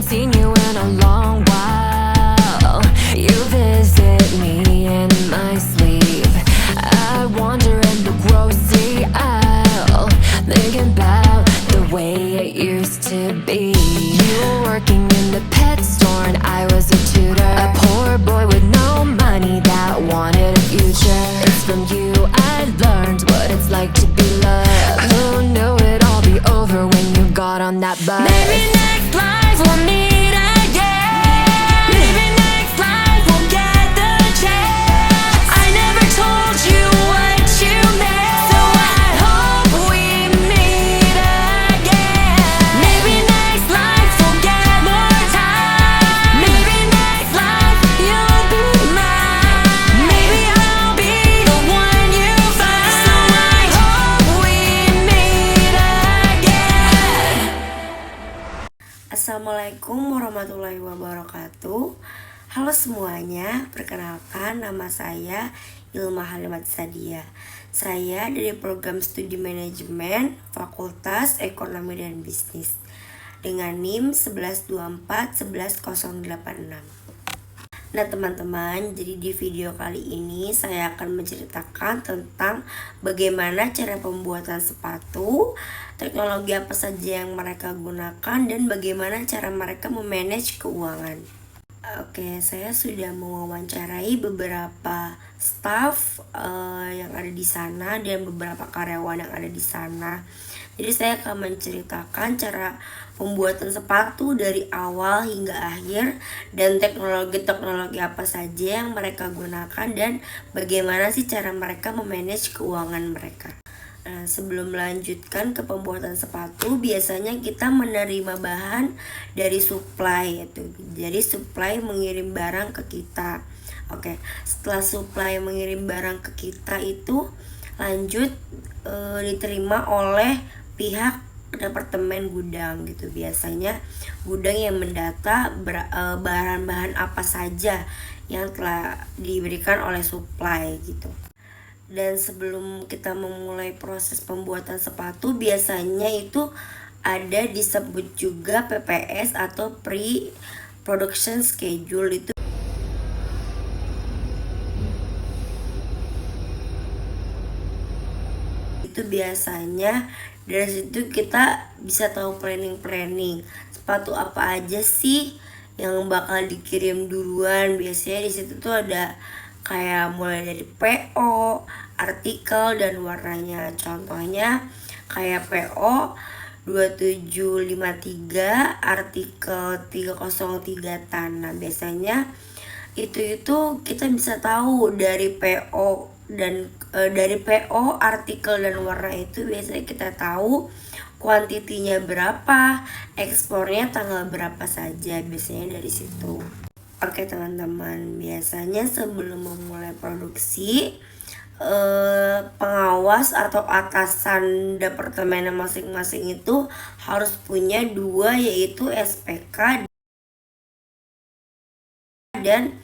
seen you in a long while. You visit me in my sleep. I wander in the grocery aisle, thinking about the way it used to be. You were working in the pet store and I was a tutor, a poor boy with no money that wanted a future. It's from you I learned what it's like to be loved. Who knew it'd all be over when you got on that bus? Maybe next life we'll meet again. Maybe next life we'll get the chance. I never told you what you meant, so I hope we meet again. Maybe next life we'll get more time. Maybe next life you'll be mine. Maybe I'll be the one you find, so I hope we meet again. Assalamualaikum warahmatullahi wabarakatuh. Halo semuanya, perkenalkan nama saya Ilma Halimat Sadia. Saya dari program studi manajemen Fakultas Ekonomi dan Bisnis dengan NIM 1124-11086. Nah teman-teman, jadi di video kali ini saya akan menceritakan tentang bagaimana cara pembuatan sepatu, teknologi apa saja yang mereka gunakan, dan bagaimana cara mereka memanage keuangan. Oke, saya sudah mewawancarai beberapa staff yang ada di sana dan beberapa karyawan yang ada di sana. Jadi saya akan menceritakan cara pembuatan sepatu dari awal hingga akhir dan teknologi-teknologi apa saja yang mereka gunakan dan bagaimana sih cara mereka memanage keuangan mereka. Nah, sebelum melanjutkan ke pembuatan sepatu, biasanya kita menerima bahan dari supply itu. Jadi supply mengirim barang ke kita. Oke, setelah supply mengirim barang ke kita itu lanjut diterima oleh pihak departemen gudang gitu. Biasanya gudang yang mendata bahan-bahan apa saja yang telah diberikan oleh supply gitu. Dan sebelum kita memulai proses pembuatan sepatu, biasanya itu ada disebut juga PPS atau pre-production schedule. Itu biasanya dari situ kita bisa tahu planning sepatu apa aja sih yang bakal dikirim duluan. Biasanya di situ tuh ada kayak mulai dari PO, artikel, dan warnanya. Contohnya kayak PO 2753, artikel 303 tanah. Biasanya itu kita bisa tahu dari PO dan dari PO, artikel, dan warna itu biasanya kita tahu kuantitinya berapa, ekspornya tanggal berapa saja, biasanya dari situ. Oke teman-teman, biasanya sebelum memulai produksi, pengawas atau atasan departemen masing-masing itu harus punya dua, yaitu SPK dan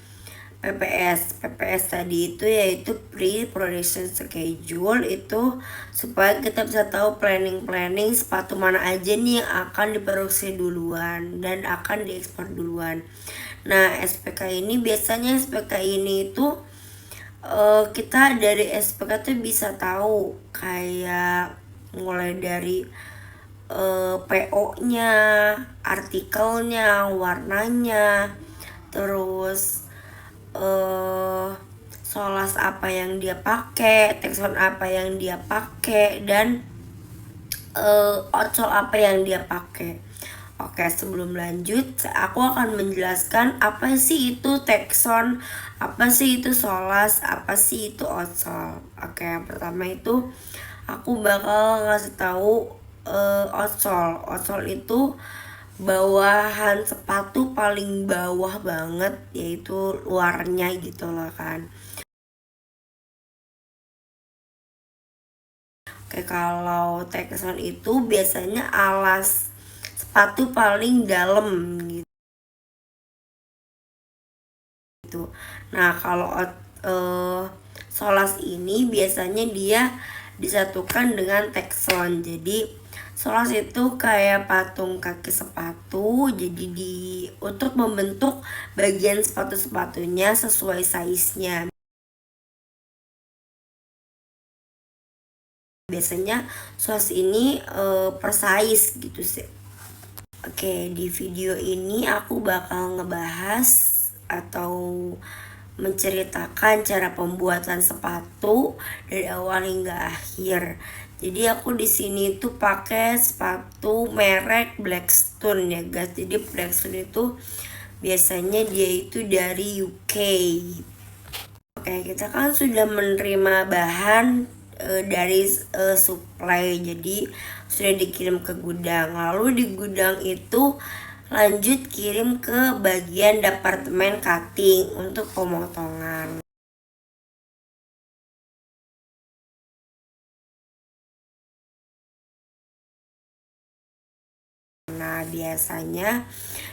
PPS tadi itu yaitu pre-production schedule, itu supaya kita bisa tahu planning sepatu mana aja nih yang akan diproduksi duluan dan akan diekspor duluan. Nah SPK ini biasanya itu kita dari SPK tuh bisa tahu kayak mulai dari PO-nya, artikelnya, warnanya, terus solas apa yang dia pakai, texon apa yang dia pakai, dan outsole apa yang dia pakai. Oke, sebelum lanjut aku akan menjelaskan apa sih itu texon, apa sih itu solas, apa sih itu outsole. Oke, yang pertama itu aku bakal ngasih tahu outsole. Outsole itu bawahan sepatu paling bawah banget, yaitu luarnya gitu loh kan. Oke, kalau texon itu biasanya alas sepatu paling dalam gitu. Nah kalau solas ini biasanya dia disatukan dengan texon. Jadi solas itu kayak patung kaki sepatu, jadi untuk membentuk bagian sepatunya sesuai size-nya. Biasanya solas ini per size gitu sih. Oke, di video ini aku bakal ngebahas atau menceritakan cara pembuatan sepatu dari awal hingga akhir. Jadi aku di sini tuh pakai sepatu merek Blackstone ya guys. Jadi Blackstone itu biasanya dia itu dari UK. Oke, kita kan sudah menerima bahan dari supply, jadi sudah dikirim ke gudang. Lalu di gudang itu lanjut kirim ke bagian departemen cutting untuk pemotongan. Nah, biasanya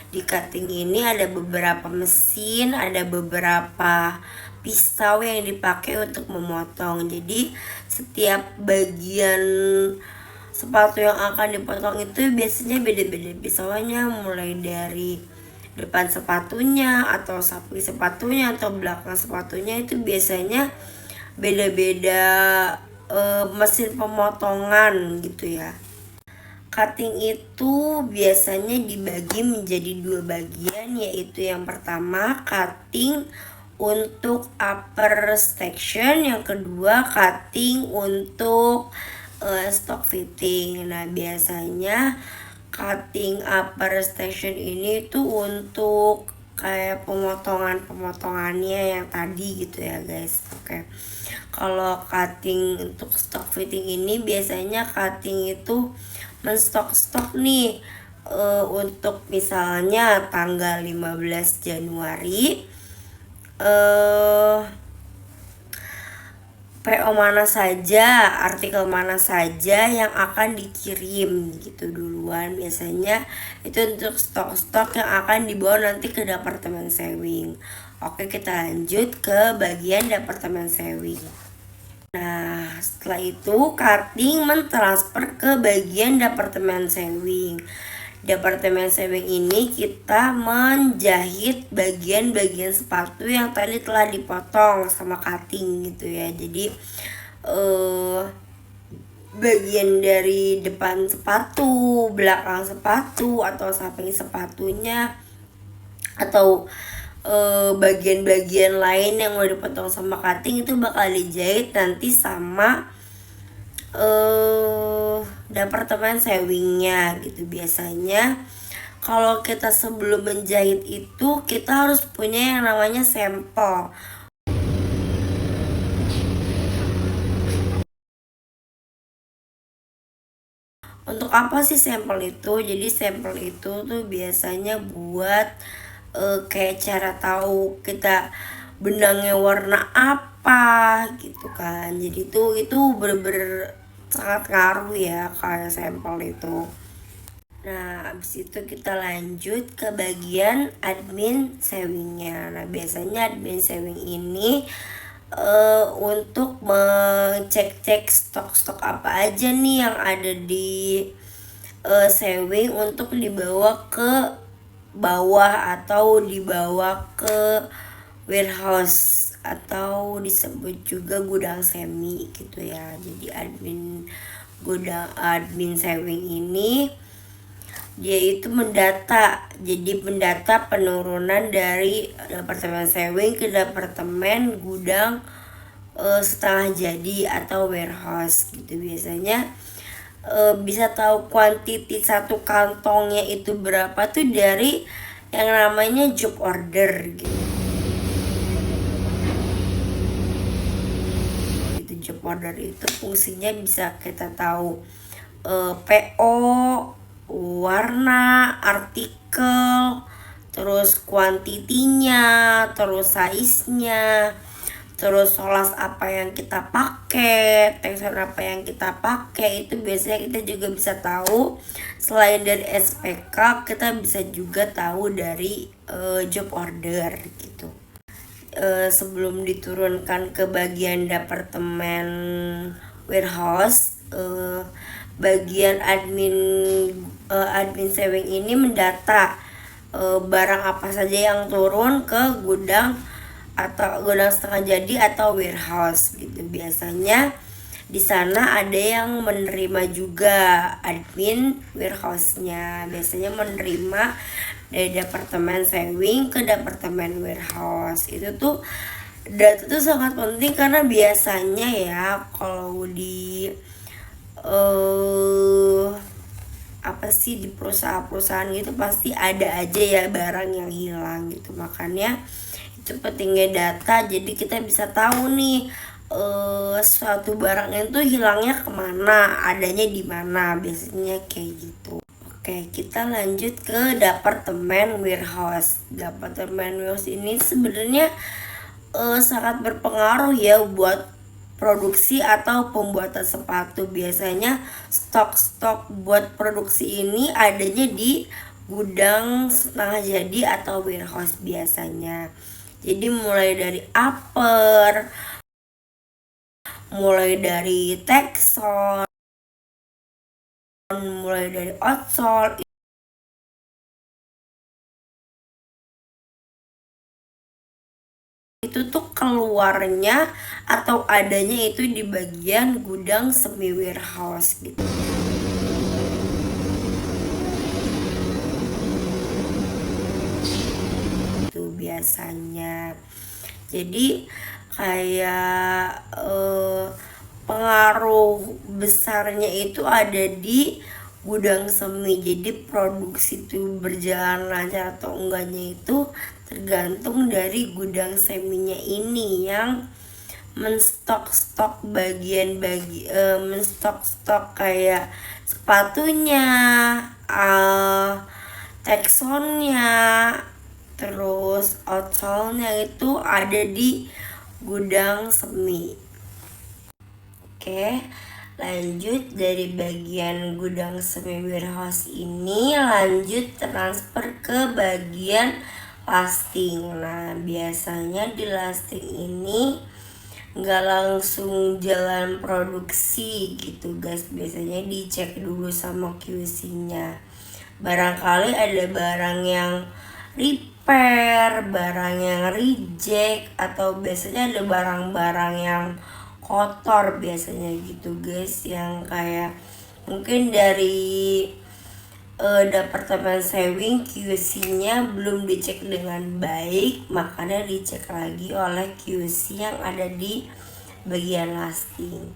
di cutting ini ada beberapa mesin, ada beberapa pisau yang dipakai untuk memotong. Jadi setiap bagian sepatu yang akan dipotong itu biasanya beda-beda pisaunya, mulai dari depan sepatunya atau samping sepatunya atau belakang sepatunya, itu biasanya beda-beda mesin pemotongan gitu ya. Cutting itu biasanya dibagi menjadi 2 bagian, yaitu yang pertama cutting untuk upper section, yang kedua cutting untuk stock fitting. Nah, biasanya cutting upper section ini tuh untuk kayak pemotongannya yang tadi gitu ya guys. Oke. Kalau cutting untuk stock fitting ini biasanya cutting itu menstok-stok nih untuk misalnya tanggal 15 Januari PO mana saja, artikel mana saja yang akan dikirim gitu duluan. Biasanya itu untuk stok-stok yang akan dibawa nanti ke departemen sewing. Oke, kita lanjut ke bagian departemen sewing. Nah, setelah itu cutting mentransfer ke bagian departemen sewing. Departemen sewing ini kita menjahit bagian-bagian sepatu yang tadi telah dipotong sama cutting gitu ya. Jadi bagian dari depan sepatu, belakang sepatu, atau samping sepatunya, atau bagian-bagian lain yang udah dipotong sama cutting itu bakal dijahit nanti sama departemen sewingnya gitu. Biasanya kalau kita sebelum menjahit itu kita harus punya yang namanya sampel. Untuk apa sih sampel itu? Jadi sampel itu tuh biasanya buat kayak cara tahu kita benangnya warna apa gitu kan. Jadi itu bener-bener sangat ngaruh ya kayak sampel itu. Nah, abis itu kita lanjut ke bagian admin sewingnya. Nah, biasanya admin sewing ini untuk mengecek-cek stok-stok apa aja nih yang ada di sewing untuk dibawa ke bawah atau dibawa ke warehouse atau disebut juga gudang semi gitu ya. Jadi admin sewing ini dia itu mendata, jadi mendata penurunan dari departemen sewing ke departemen gudang setengah jadi atau warehouse gitu. Biasanya bisa tahu kuantiti satu kantongnya itu berapa tuh dari yang namanya job order gitu. Itu job order itu fungsinya bisa kita tahu PO, warna, artikel, terus kuantitinya, terus size-nya, terus solas apa yang kita pakai, tekstur apa yang kita pakai. Itu biasanya kita juga bisa tahu. Selain dari SPK, kita bisa juga tahu dari job order gitu. Sebelum diturunkan ke bagian departemen warehouse, bagian admin sewing ini mendata barang apa saja yang turun ke gudang atau gudang setengah jadi atau warehouse gitu. Biasanya di sana ada yang menerima juga, admin warehouse-nya biasanya menerima dari departemen sewing ke departemen warehouse. Itu tuh data tuh sangat penting karena biasanya ya kalau di di perusahaan-perusahaan gitu pasti ada aja ya barang yang hilang gitu. Makanya itu pentingnya data, jadi kita bisa tahu nih suatu barang itu hilangnya kemana, adanya di mana, biasanya kayak gitu. Oke, kita lanjut ke departemen warehouse. Departemen warehouse ini sebenarnya sangat berpengaruh ya buat produksi atau pembuatan sepatu. Biasanya stok-stok buat produksi ini adanya di gudang setengah jadi atau warehouse biasanya. Jadi mulai dari upper, mulai dari texon, mulai dari outsole, itu tuh keluarnya atau adanya itu di bagian gudang semi warehouse gitu. Itu biasanya. Jadi kayak pengaruh besarnya itu ada di gudang semi. Jadi produksi itu berjalan lancar atau enggaknya itu tergantung dari gudang seminya ini yang menstok-stok menstok-stok kayak sepatunya, texonnya, terus outsole-nya itu ada di gudang semi. Oke, lanjut dari bagian gudang semi warehouse ini, lanjut transfer ke bagian lasting. Nah, biasanya di lasting ini nggak langsung jalan produksi gitu guys, biasanya dicek dulu sama QC-nya. Barangkali ada barang yang repair, barang yang reject, atau biasanya ada barang-barang yang kotor biasanya gitu guys, yang kayak mungkin dari departemen sewing QC-nya belum dicek dengan baik, makanya dicek lagi oleh QC yang ada di bagian lasting.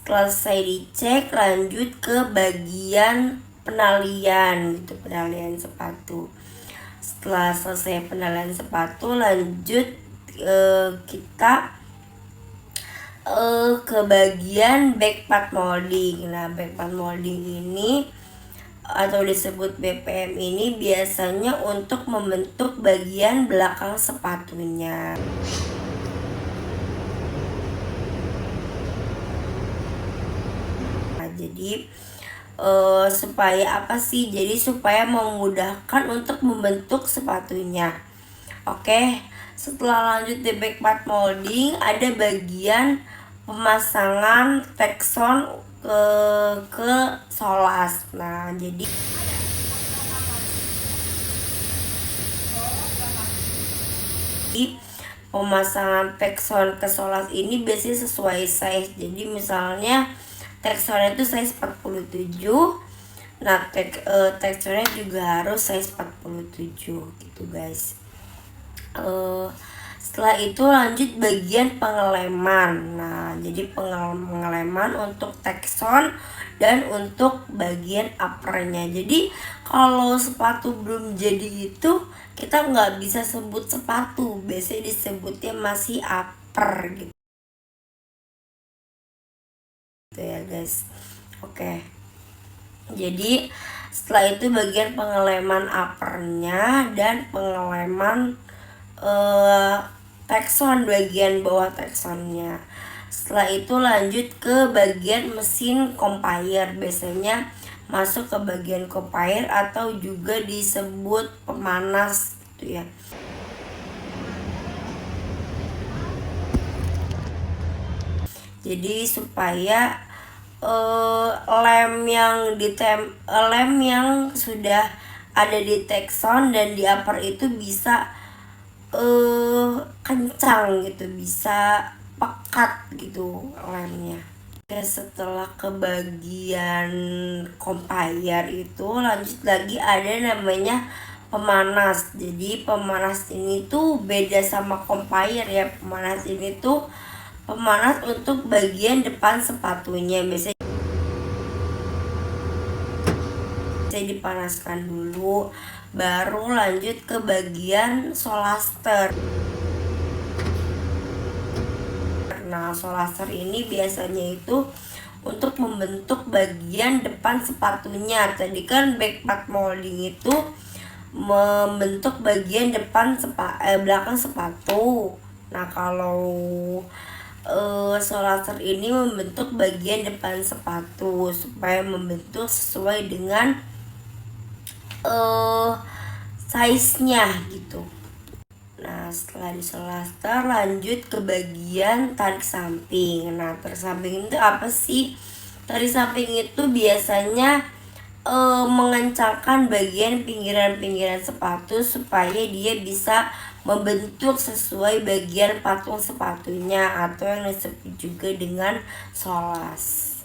Setelah selesai dicek, lanjut ke bagian penalian gitu, penalian sepatu. Setelah selesai penalian sepatu, lanjut kita ke bagian backpart molding. Nah, backpart molding ini atau disebut BPM ini biasanya untuk membentuk bagian belakang sepatunya. Jadi supaya apa sih? Jadi supaya memudahkan untuk membentuk sepatunya. Oke, setelah lanjut di backpart molding, ada bagian pemasangan texon ke solas. Nah, jadi pemasangan texon ke solas ini biasanya sesuai size. Jadi misalnya texonnya itu size 47. Nah, teksturnya juga harus size 47 gitu guys. Setelah itu lanjut bagian pengeleman. Nah, jadi pengeleman untuk texon dan untuk bagian uppernya. Jadi kalau sepatu belum jadi itu kita nggak bisa sebut sepatu, biasanya disebutnya masih upper gitu ya guys. Oke, jadi setelah itu bagian pengeleman uppernya dan pengeleman texon bagian bawah texonnya. Setelah itu lanjut ke bagian mesin compiler, biasanya masuk ke bagian compiler atau juga disebut pemanas gitu ya. Jadi supaya lem yang sudah ada di Texon dan di upper itu bisa kencang gitu, bisa pekat gitu lemnya. Oke, setelah ke bagian compiler itu lanjut lagi ada namanya pemanas. Jadi pemanas ini tuh beda sama compiler ya. Pemanas ini tuh pemanas untuk bagian depan sepatunya, biasanya dipanaskan dulu baru lanjut ke bagian solaster. Nah, solaster ini biasanya itu untuk membentuk bagian depan sepatunya. Tadi kan backpart molding itu membentuk bagian depan belakang sepatu. Nah, kalau solaster ini membentuk bagian depan sepatu supaya membentuk sesuai dengan size-nya gitu. Nah, setelah di solaster lanjut ke bagian tarik samping. Nah, tarik samping itu apa sih? Tarik samping itu biasanya mengencangkan bagian pinggiran-pinggiran sepatu supaya dia bisa membentuk sesuai bagian patung sepatunya atau yang disebut juga dengan solas.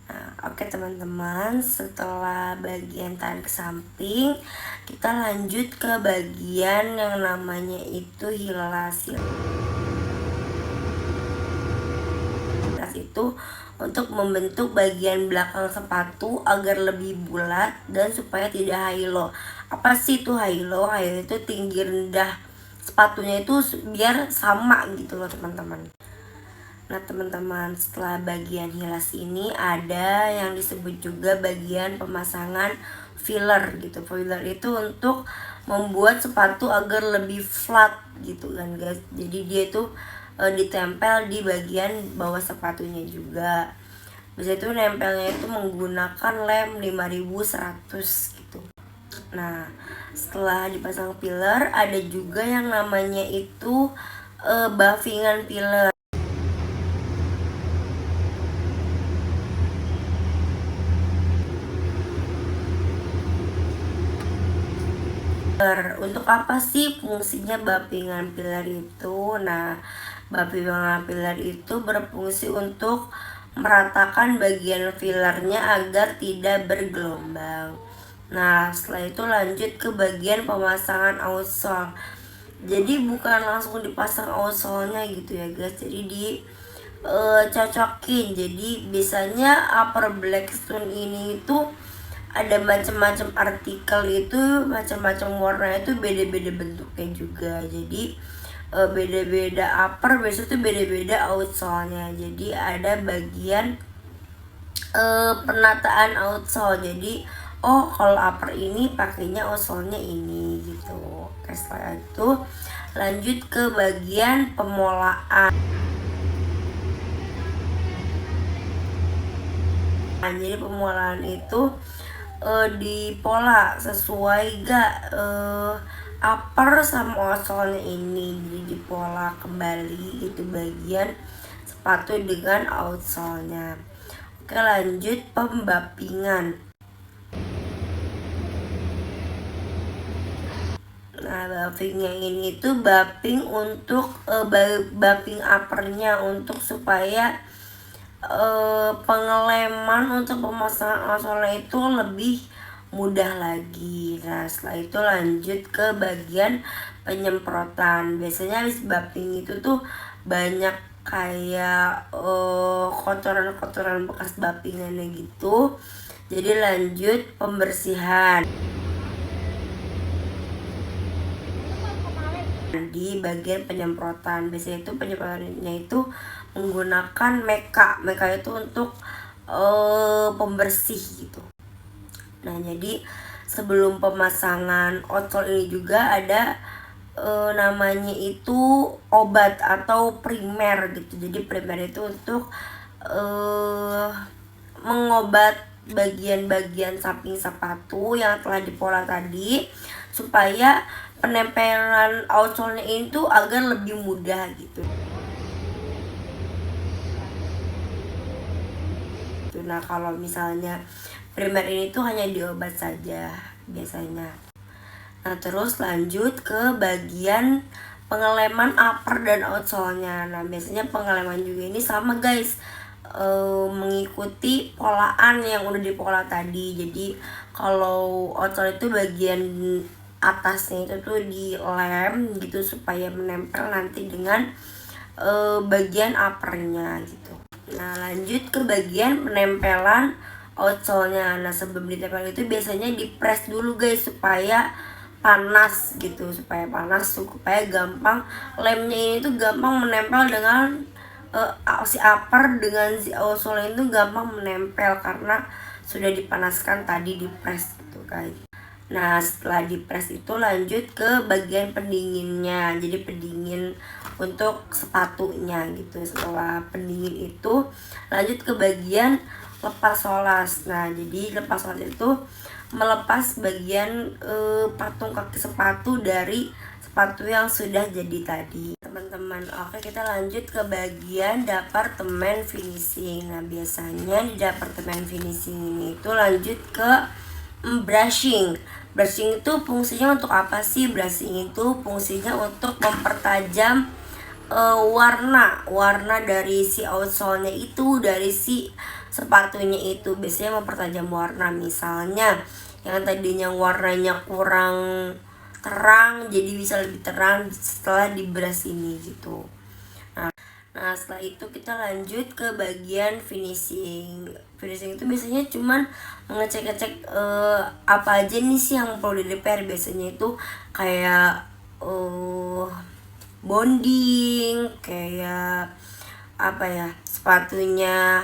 Nah, oke teman-teman, setelah bagian tarik samping, kita lanjut ke bagian yang namanya itu hilas. Hilas itu untuk membentuk bagian belakang sepatu agar lebih bulat dan supaya tidak high low. Apa sih itu high low? High low itu tinggi rendah sepatunya itu biar sama gitu loh teman-teman. Nah teman-teman, setelah bagian hilas ini ada yang disebut juga bagian pemasangan filler gitu. Filler itu untuk membuat sepatu agar lebih flat gitu kan guys. Jadi dia itu ditempel di bagian bawah sepatunya juga. Biasanya itu nempelnya itu menggunakan lem 5100 gitu. Nah, setelah dipasang filler ada juga yang namanya itu buffingan filler. Untuk apa sih fungsinya buffingan filler itu? Nah, buffingan filler itu berfungsi untuk meratakan bagian fillernya agar tidak bergelombang. Nah, setelah itu lanjut ke bagian pemasangan outsole. Jadi bukan langsung dipasang outsole-nya gitu ya guys. Jadi cocokin. Jadi biasanya upper Blackstone ini itu ada macam-macam artikel itu, macam-macam warna itu beda-beda bentuknya juga. Jadi beda-beda upper, biasanya tuh beda-beda outsole-nya. Jadi ada bagian penataan outsole. Jadi kalau upper ini pakainya outsole-nya ini gitu. Oke, setelah itu lanjut ke bagian pemolaan. Nah, jadi pemolaan itu dipola sesuai gak upper sama outsole-nya ini. Jadi dipola kembali itu bagian sepatu dengan outsole-nya. Oke, lanjut pembapingan. Nah, buffingnya ini tuh buffing untuk buffing uppernya untuk supaya pengeleman untuk pemasangan outsole itu lebih mudah lagi. Nah, setelah itu lanjut ke bagian penyemprotan. Biasanya habis buffing itu tuh banyak kayak kotoran-kotoran bekas buffingnya gitu. Jadi lanjut pembersihan. Di bagian penyemprotan, biasanya itu penyemprotannya itu menggunakan meka itu untuk pembersih gitu. Nah, jadi sebelum pemasangan outsole ini juga ada namanya itu obat atau primer gitu. Jadi primer itu untuk mengobat bagian-bagian samping sepatu yang telah dipola tadi, supaya penempelan outsole-nya itu agar lebih mudah gitu. Nah, kalau misalnya primer ini tuh hanya diobat saja biasanya. Nah, terus lanjut ke bagian pengeleman upper dan outsole-nya. Nah, biasanya pengeleman juga ini sama guys, mengikuti polaan yang udah dipola tadi. Jadi kalau outsole itu bagian atasnya itu tuh dilem gitu supaya menempel nanti dengan bagian uppernya gitu. Nah, lanjut ke bagian penempelan outsole-nya. Nah, sebelum ditempel itu biasanya dipres dulu guys supaya panas gitu, supaya gampang lemnya ini tuh gampang menempel dengan si upper dengan si outsole itu gampang menempel karena sudah dipanaskan tadi, dipres gitu guys. Nah, setelah dipres itu lanjut ke bagian pendinginnya. Jadi pendingin untuk sepatunya gitu. Setelah pendingin itu lanjut ke bagian lepas solas. Nah, jadi lepas solas itu melepas bagian patung kaki sepatu dari sepatu yang sudah jadi tadi, teman-teman. Oke, kita lanjut ke bagian departemen finishing. Nah, biasanya di departemen finishing ini itu lanjut ke brushing. Brushing itu fungsinya untuk apa sih? Brushing itu fungsinya untuk mempertajam warna dari si outsole-nya itu, dari si sepatunya itu. Biasanya mempertajam warna. Misalnya yang tadinya warnanya kurang terang jadi bisa lebih terang setelah di brush ini gitu. Nah, setelah itu kita lanjut ke bagian finishing. Finishing itu biasanya cuman mengecek-ngecek apa aja nih sih yang perlu di repair. Biasanya itu kayak bonding, kayak apa ya, sepatunya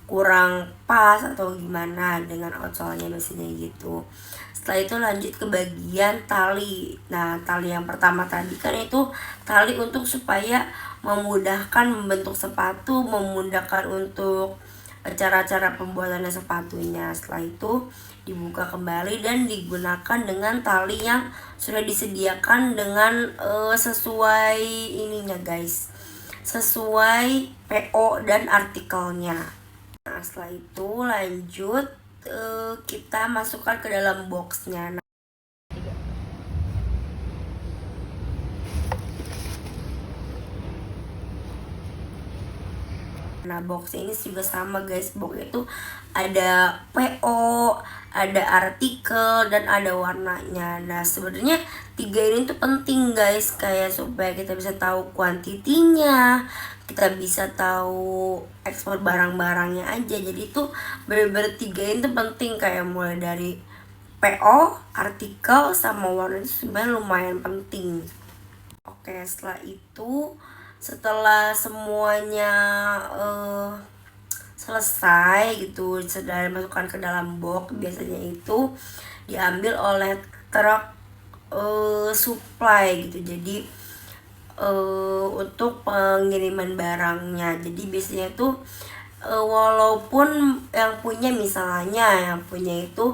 kurang pas atau gimana dengan outsole-nya, biasanya gitu. Setelah itu lanjut ke bagian tali. Nah, tali yang pertama tadi kan itu tali untuk supaya memudahkan membentuk sepatu, memudahkan untuk cara-cara pembuatannya sepatunya. Setelah itu dibuka kembali dan digunakan dengan tali yang sudah disediakan dengan sesuai ininya guys, sesuai PO dan artikelnya. Nah, setelah itu lanjut kita masukkan ke dalam boxnya. Nah, box ini juga sama guys. Box itu ada PO, ada artikel, dan ada warnanya. Nah, sebenarnya 3 ini tuh penting guys, kayak supaya kita bisa tahu kuantitinya, kita bisa tahu ekspor barang-barangnya aja. Jadi itu bener-bener 3 ini tuh penting, kayak mulai dari PO, artikel, sama warna itu sebenarnya lumayan penting. Oke, setelah semuanya selesai gitu, sudah dimasukkan ke dalam box, biasanya itu diambil oleh truk supply gitu. Jadi untuk pengiriman barangnya. Jadi biasanya itu walaupun yang punya itu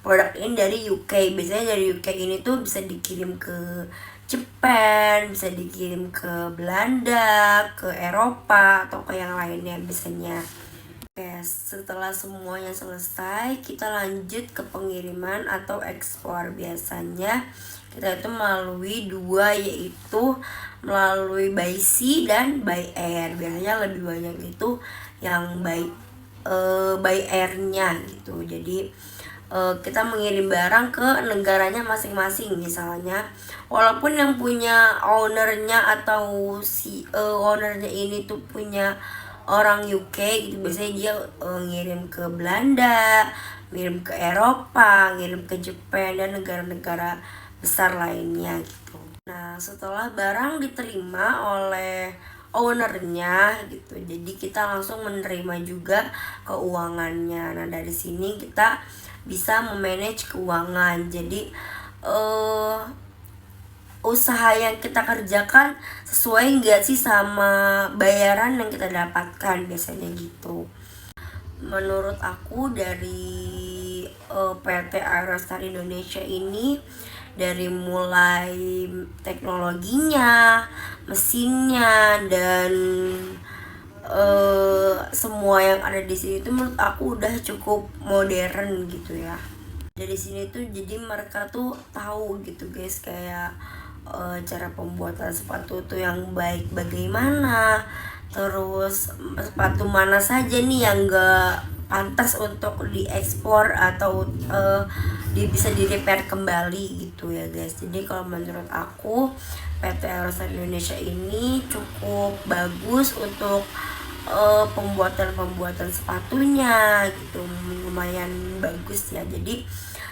produk ini dari UK, biasanya dari UK ini tuh bisa dikirim ke Jepang, bisa dikirim ke Belanda, ke Eropa, atau ke yang lainnya biasanya. Oke, setelah semuanya selesai, kita lanjut ke pengiriman atau ekspor. Biasanya kita itu melalui 2, yaitu melalui by sea dan by air. Biasanya lebih banyak itu yang by airnya gitu. Jadi kita mengirim barang ke negaranya masing-masing. Misalnya walaupun yang punya ownernya atau si ownernya ini tuh punya orang UK gitu, biasanya dia ngirim ke Belanda, ngirim ke Eropa, ngirim ke Jepang, dan negara-negara besar lainnya gitu. Nah, setelah barang diterima oleh ownernya gitu, jadi kita langsung menerima juga keuangannya. Nah, dari sini kita bisa memanage keuangan. Jadi usaha yang kita kerjakan sesuai nggak sih sama bayaran yang kita dapatkan, biasanya gitu. Menurut aku dari PT Aerostar Indonesia ini, dari mulai teknologinya, mesinnya, dan semua yang ada di sini itu menurut aku udah cukup modern gitu ya. Dari sini tuh jadi mereka tuh tahu gitu guys, kayak cara pembuatan sepatu tuh yang baik bagaimana, terus sepatu mana saja nih yang gak pantas untuk diekspor atau bisa di repair kembali gitu ya guys. Jadi kalau menurut aku PT Aerostar Indonesia ini cukup bagus untuk pembuatan sepatunya gitu, lumayan bagus ya. Jadi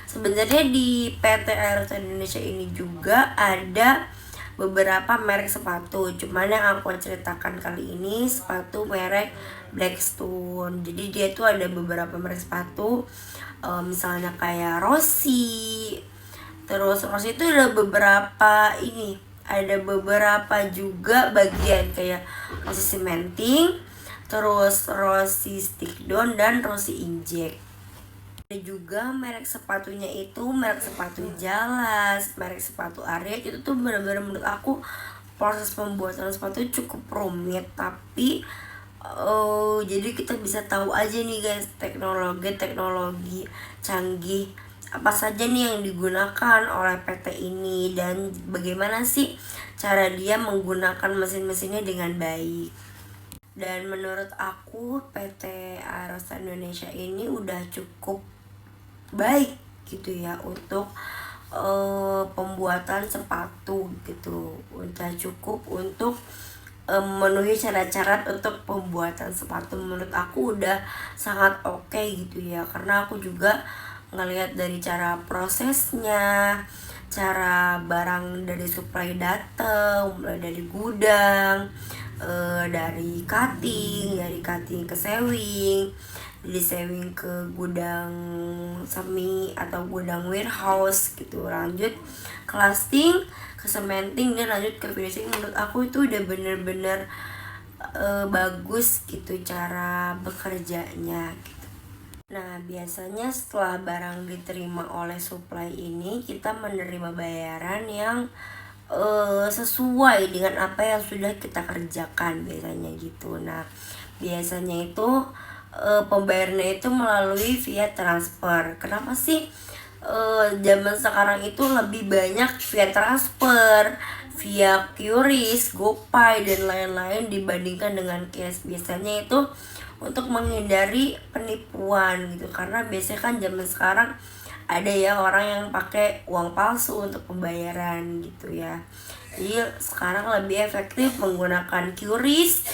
sebenarnya di PT Aerostar Indonesia ini juga ada beberapa merek sepatu, cuman yang aku ceritakan kali ini sepatu merek Blackstone. Jadi dia tuh ada beberapa merek sepatu, misalnya kayak Rossi. Terus Rossi itu ada beberapa juga bagian kayak Rossi cementing, terus Rossi stick down, dan Rossi inject. Ada juga merek sepatunya itu merek sepatu Jalas, merek sepatu Arya. Itu tuh benar-benar menurut aku proses pembuatan sepatu cukup rumit, tapi jadi kita bisa tahu aja nih guys, teknologi canggih apa saja nih yang digunakan oleh PT ini, dan bagaimana sih cara dia menggunakan mesin-mesinnya dengan baik. Dan menurut aku PT Aerostar Indonesia ini udah cukup baik gitu ya untuk pembuatan sepatu gitu, udah cukup untuk memenuhi syarat-syarat untuk pembuatan sepatu. Menurut aku udah sangat oke gitu ya, karena aku juga ngelihat dari cara prosesnya, cara barang dari supply datang, mulai dari gudang, dari cutting ke sewing, dari sewing ke gudang semi atau gudang warehouse gitu, lanjut ke lasting, ke cementing, dan lanjut ke finishing. Menurut aku itu udah bener-bener bagus gitu cara bekerjanya gitu. Nah, biasanya setelah barang diterima oleh supply ini, kita menerima bayaran yang sesuai dengan apa yang sudah kita kerjakan biasanya gitu. Nah, biasanya itu pembayarannya itu melalui via transfer. Kenapa sih zaman sekarang itu lebih banyak via transfer, via QRIS, GoPay, dan lain-lain dibandingkan dengan cash? Biasanya itu untuk menghindari penipuan gitu, karena biasanya kan zaman sekarang ada ya orang yang pakai uang palsu untuk pembayaran gitu ya. Jadi sekarang lebih efektif menggunakan QRIS,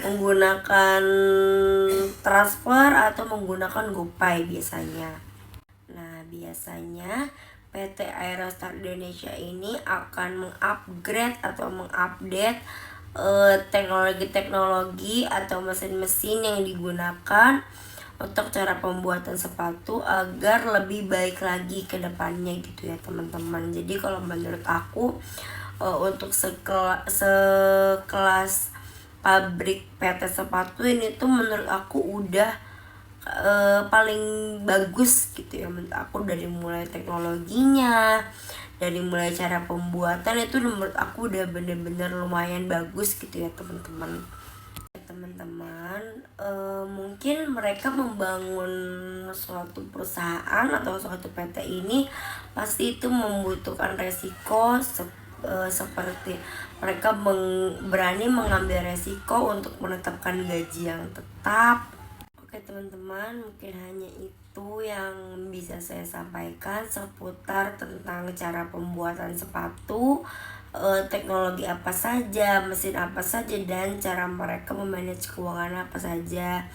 menggunakan transfer, atau menggunakan GoPay biasanya. Nah, biasanya PT Aerostar Indonesia ini akan mengupgrade atau mengupdate teknologi-teknologi atau mesin-mesin yang digunakan untuk cara pembuatan sepatu agar lebih baik lagi ke depannya gitu ya teman-teman. Jadi kalau menurut aku untuk sekelas pabrik PT sepatu ini tuh menurut aku udah paling bagus gitu ya menurut aku. Dari mulai teknologinya, dari mulai cara pembuatan, itu menurut aku udah bener-bener lumayan bagus gitu ya teman-teman. Mungkin mereka membangun suatu perusahaan atau suatu PT ini pasti itu membutuhkan resiko, seperti mereka berani mengambil resiko untuk menetapkan gaji yang tetap. Oke teman-teman, mungkin hanya itu yang bisa saya sampaikan seputar tentang cara pembuatan sepatu, teknologi apa saja, mesin apa saja, dan cara mereka memanage keuangan apa saja.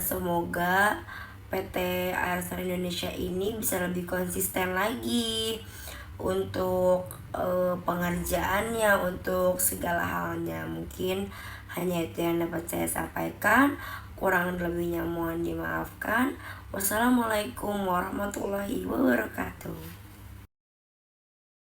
Semoga PT Aerostar Indonesia ini bisa lebih konsisten lagi untuk pengerjaannya, untuk segala halnya. Mungkin hanya itu yang dapat saya sampaikan, kurang lebihnya mohon dimaafkan. Wassalamualaikum warahmatullahi wabarakatuh.